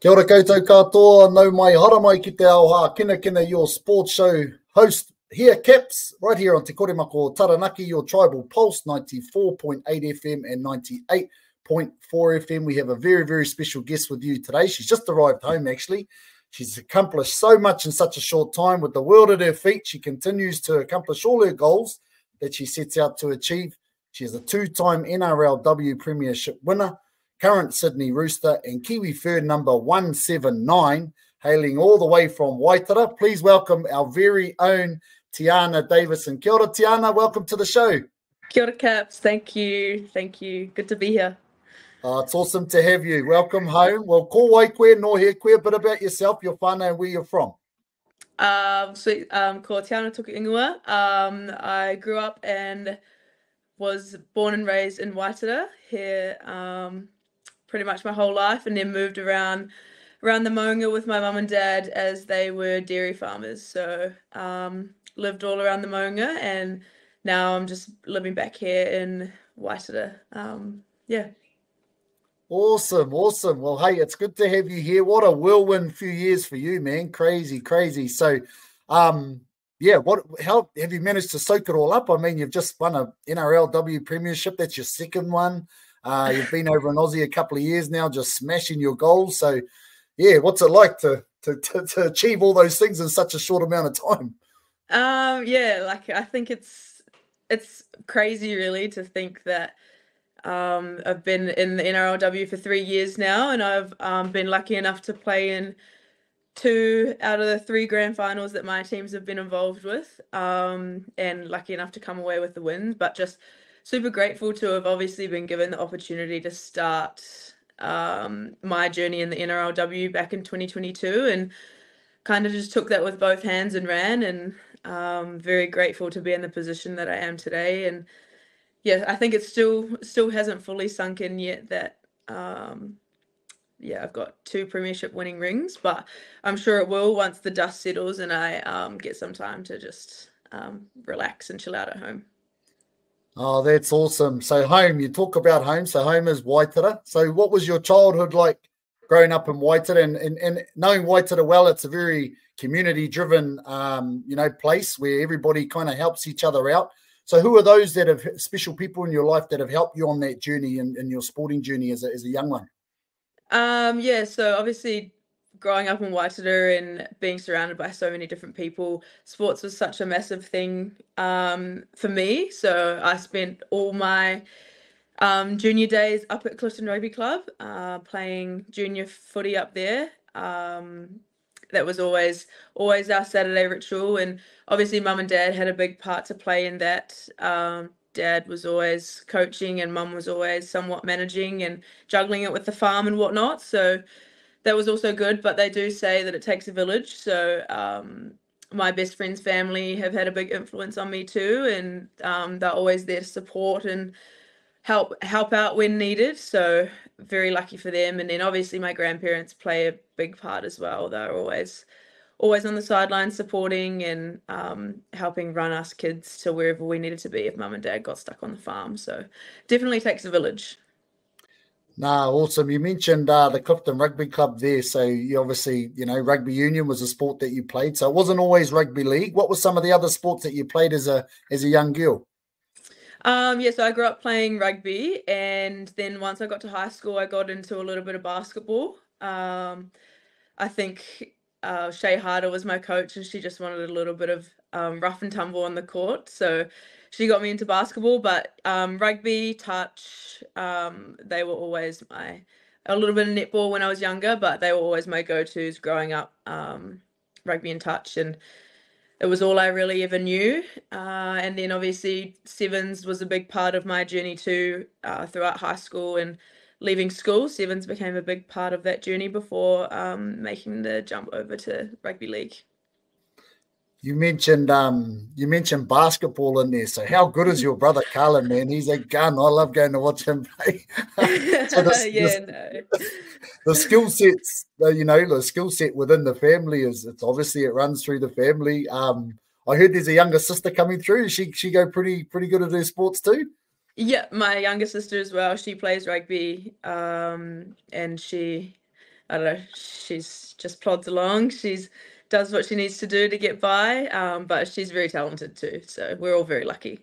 Kia ora koutou katoa, nau mai hara mai ki te ao Hākinakina, your sports show host here, Caps, right here on Te Koremako Taranaki, your Tribal Pulse, 94.8 FM and 98.4 FM. We have a very, very special guest with you today. She's just arrived home, actually. She's accomplished so much in such a short time. With the world at her feet, she continues to accomplish all her goals that she sets out to achieve. She is a two-time NRLW Premiership winner, current Sydney Rooster, and Kiwi Fern number 179, hailing all the way from Waitara. Please welcome our very own Tiana Davison. Kia ora, Tiana. Welcome to the show. Kia ora, Caps. Thank you. Thank you. Good to be here. It's awesome to have you. Welcome home. Well, ko wai koe, no he koe, a bit about yourself, your whānau, and where you're from. Ko Tiana Tuku Ingoa. I grew up and was born and raised in Waitara here pretty much my whole life, and then moved around the maunga with my mum and dad as they were dairy farmers. So lived all around the maunga, and now I'm just living back here in Waitara. Yeah. Awesome, awesome. Well, hey, it's good to have you here. What a whirlwind few years for you, man. Crazy, crazy. So, yeah, how have you managed to soak it all up? I mean, you've just won a NRLW Premiership. That's your second one. You've been over in Aussie a couple of years now, just smashing your goals. So, yeah, what's it like to achieve all those things in such a short amount of time? Yeah, like I think it's crazy, really, to think that I've been in the NRLW for 3 years now, and I've been lucky enough to play in 2 out of the 3 grand finals that my teams have been involved with, and lucky enough to come away with the wins. But just super grateful to have obviously been given the opportunity to start my journey in the NRLW back in 2022, and kind of just took that with both hands and ran, and very grateful to be in the position that I am today. And yeah, I think it still hasn't fully sunk in yet that yeah, I've got 2 premiership winning rings, but I'm sure it will once the dust settles and I get some time to just relax and chill out at home. Oh, that's awesome. So home, you talk about home. So home is Waitara. So what was your childhood like growing up in Waitara? And knowing Waitara well, it's a very community-driven, place where everybody kind of helps each other out. So who are those that have special people in your life that have helped you on that journey and your sporting journey as a young one? Yeah, so obviously growing up in Waitara and being surrounded by so many different people, sports was such a massive thing for me. So I spent all my junior days up at Clifton Rugby Club, playing junior footy up there. That was always our Saturday ritual, and obviously mum and dad had a big part to play in that. Dad was always coaching and mum was always somewhat managing and juggling it with the farm and whatnot. So that was also good, but they do say that it takes a village. So my best friend's family have had a big influence on me too, and they're always there to support and help out when needed. So very lucky for them. And then obviously my grandparents play a big part as well. They're always on the sidelines supporting and helping run us kids to wherever we needed to be if mum and dad got stuck on the farm. So definitely takes a village. Awesome. You mentioned the Clifton Rugby Club there. So you obviously, rugby union was a sport that you played. So it wasn't always rugby league. What were some of the other sports that you played as a young girl? Yeah, so I grew up playing rugby, and then once I got to high school, I got into a little bit of basketball. I think Shay Harder was my coach, and she just wanted a little bit of rough and tumble on the court. So she got me into basketball, but rugby, touch, they were always a little bit of netball when I was younger, but they were always my go-tos growing up, rugby and touch, and it was all I really ever knew. And then obviously sevens was a big part of my journey too, throughout high school and leaving school. Sevens became a big part of that journey before making the jump over to rugby league. You mentioned basketball in there. So how good is your brother Carlin, man? He's a gun. I love going to watch him play. The skill sets, the skill set within the family it's obviously it runs through the family. I heard there's a younger sister coming through. She go pretty good at her sports too. Yeah, my younger sister as well. She plays rugby, and she I don't know, she's just plods along. She's does what she needs to do to get by, but she's very talented too. So we're all very lucky.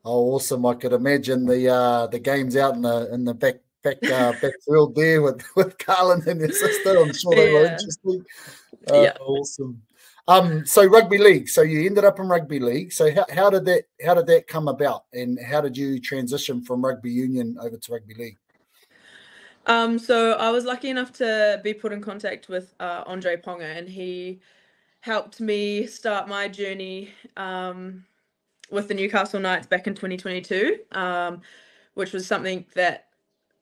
Oh, awesome! I could imagine the games out in the backfield there with Carlin and your sister. I'm sure they were interesting. Yeah. Awesome. So rugby league. So you ended up in rugby league. So how did that come about, and how did you transition from rugby union over to rugby league? So I was lucky enough to be put in contact with Andre Ponga, and he helped me start my journey with the Newcastle Knights back in 2022, which was something that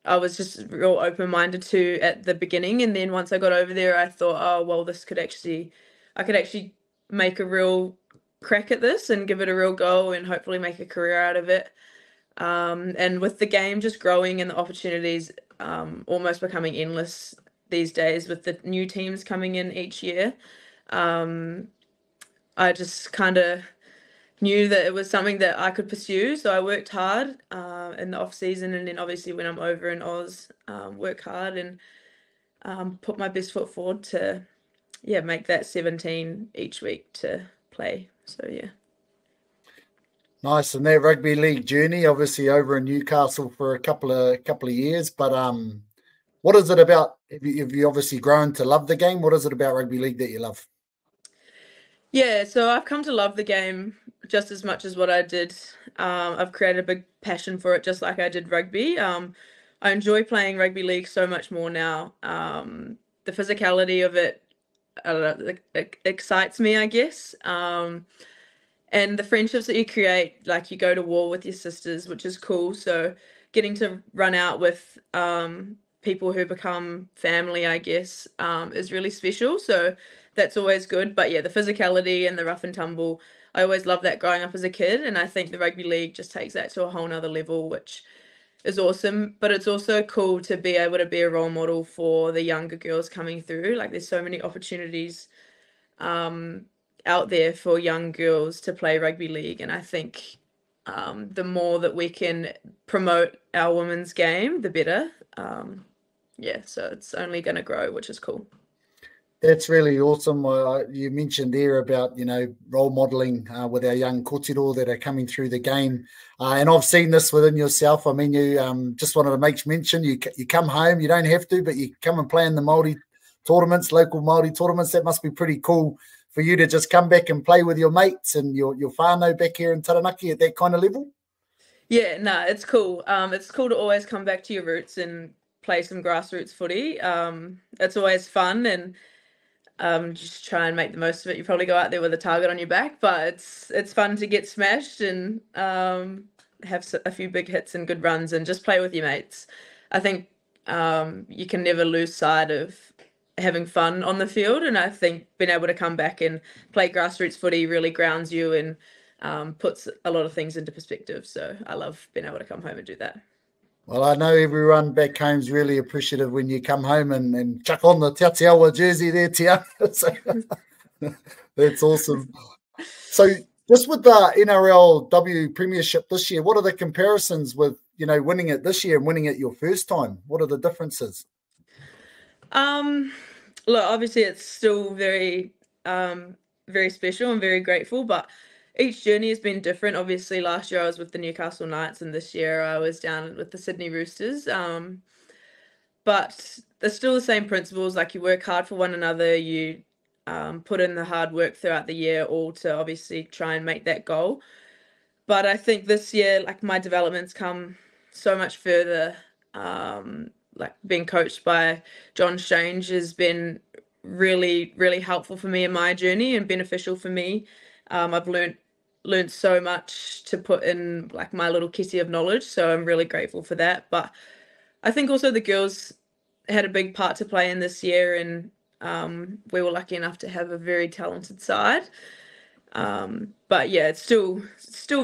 I was just real open-minded to at the beginning. And then once I got over there, I thought, oh, well, I could actually make a real crack at this and give it a real go and hopefully make a career out of it. And with the game just growing and the opportunities almost becoming endless these days with the new teams coming in each year, I just kind of knew that it was something that I could pursue. So I worked hard in the off season, and then obviously when I'm over in Oz, work hard and put my best foot forward to make that 17 each week to play. So yeah. Nice. And that rugby league journey, obviously over in Newcastle for a couple of years, but what is it about? Have you obviously grown to love the game? What is it about rugby league that you love? Yeah, so I've come to love the game just as much as what I did. I've created a big passion for it, just like I did rugby. I enjoy playing rugby league so much more now. The physicality of it, I don't know, it excites me, I guess. And the friendships that you create, like you go to war with your sisters, which is cool. So getting to run out with people who become family, I guess, is really special. So that's always good. But yeah, the physicality and the rough and tumble, I always loved that growing up as a kid. And I think the rugby league just takes that to a whole nother level, which is awesome. But it's also cool to be able to be a role model for the younger girls coming through. Like there's so many opportunities out there for young girls to play rugby league. And I think the more that we can promote our women's game, the better. So it's only going to grow, which is cool. That's really awesome. You mentioned there about, role modelling with our young kōtiro that are coming through the game. And I've seen this within yourself. I mean, you just wanted to make mention, you come home, you don't have to, but you come and play in the Māori tournaments, local Māori tournaments. That must be pretty cool for you to just come back and play with your mates and your whānau back here in Taranaki at that kind of level. Yeah, no, it's cool. It's cool to always come back to your roots and play some grassroots footy. It's always fun, and just try and make the most of it. You probably go out there with a target on your back, but it's fun to get smashed and have a few big hits and good runs and just play with your mates. I think you can never lose sight of having fun on the field, and I think being able to come back and play grassroots footy really grounds you and puts a lot of things into perspective. So I love being able to come home and do that. Well, I know everyone back home is really appreciative when you come home and chuck on the Te Aotearoa jersey there, Tiana. So, that's awesome. So just with the NRLW Premiership this year, what are the comparisons with, winning it this year and winning it your first time? What are the differences? Look, obviously it's still very, very special and very grateful, but each journey has been different. Obviously, last year I was with the Newcastle Knights, and this year I was down with the Sydney Roosters. But there's still the same principles. Like you work hard for one another. You put in the hard work throughout the year, all to obviously try and make that goal. But I think this year, like my development's come so much further. Like being coached by John Strange has been really, really helpful for me in my journey and beneficial for me. I've learned so much to put in like my little kitty of knowledge, so I'm really grateful for that. But I think also the girls had a big part to play in this year, and we were lucky enough to have a very talented side. But yeah, it's still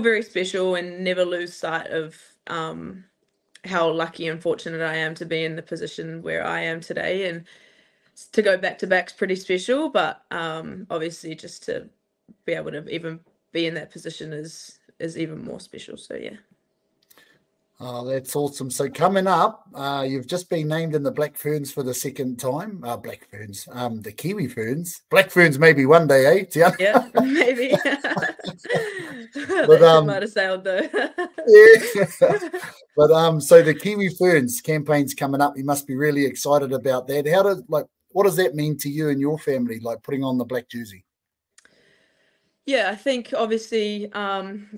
very special, and never lose sight of how lucky and fortunate I am to be in the position where I am today, and to go back to back's pretty special. But obviously just to be able to even be in that position is even more special. So yeah. Oh, that's awesome. So coming up, you've just been named in the Black Ferns for the second time. Black Ferns, the Kiwi Ferns. Black Ferns maybe one day, eh, Tiana? Yeah, maybe. But That ship might have sailed though. yeah. But so the Kiwi Ferns campaign's coming up. You must be really excited about that. What does that mean to you and your family, like putting on the black jersey? Yeah, I think obviously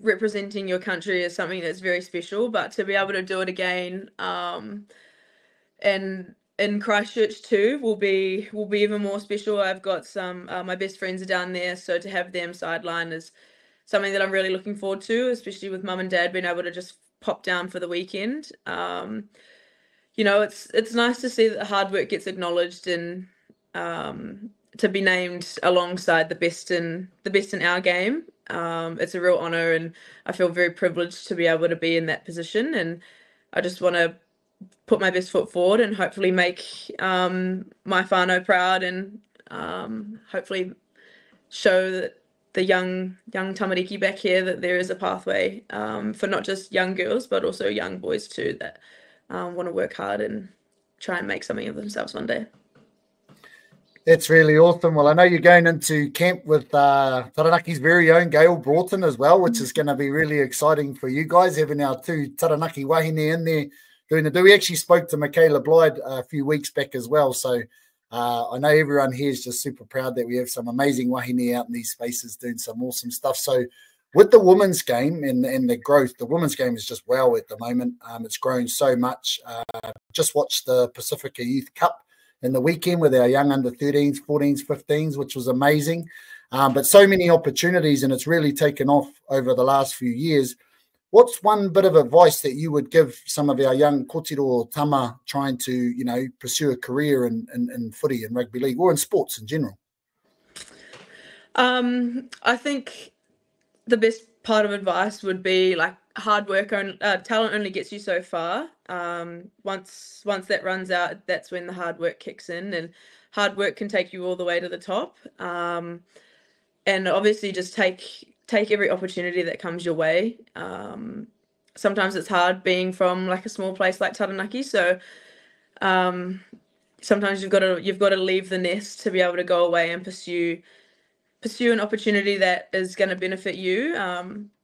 representing your country is something that's very special, but to be able to do it again and in Christchurch too will be even more special. I've got some my best friends are down there, so to have them sideline is something that I'm really looking forward to, especially with mum and dad being able to just pop down for the weekend. You know, it's nice to see that the hard work gets acknowledged and to be named alongside the best in our game. It's a real honour, and I feel very privileged to be able to be in that position. And I just want to put my best foot forward and hopefully make my whānau proud, and hopefully show that the young tamariki back here that there is a pathway for not just young girls but also young boys too that want to work hard and try and make something of themselves one day. That's really awesome. Well, I know you're going into camp with Taranaki's very own Gail Broughton as well, which is going to be really exciting for you guys, having our two Taranaki wahine in there doing the do. We actually spoke to Michaela Blyde a few weeks back as well. So I know everyone here is just super proud that we have some amazing wahine out in these spaces doing some awesome stuff. So with the women's game and the growth, the women's game is just wow at the moment. It's grown so much. Just watched the Pacifica Youth Cup in the weekend with our young under 13s, 14s, 15s, which was amazing. But so many opportunities, and it's really taken off over the last few years. What's one bit of advice that you would give some of our young kōtiro or tama trying to, you know, pursue a career in footy and rugby league or in sports in general? I think the best part of advice would be like hard work. Talent only gets you so far. Once that runs out, that's when the hard work kicks in, and hard work can take you all the way to the top. And obviously just take every opportunity that comes your way. Sometimes it's hard being from like a small place like Taranaki, so sometimes you've got to leave the nest to be able to go away and pursue an opportunity that is going to benefit you.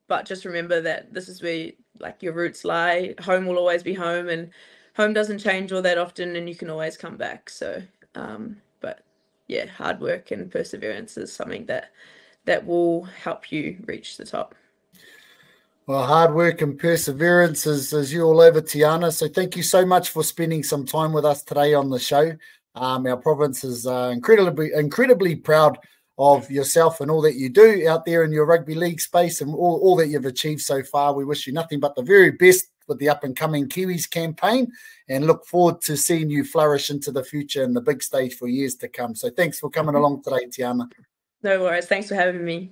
But just remember that this is where like your roots lie. Home will always be home, and home doesn't change all that often, and you can always come back. So but yeah, hard work and perseverance is something that will help you reach the top. Well, hard work and perseverance is you all over, Tiana. So thank you so much for spending some time with us today on the show. Our province is incredibly proud of yourself and all that you do out there in your rugby league space and all that you've achieved so far. We wish you nothing but the very best with the up-and-coming Kiwis campaign and look forward to seeing you flourish into the future and the big stage for years to come. So thanks for coming along today, Tiana. No worries. Thanks for having me.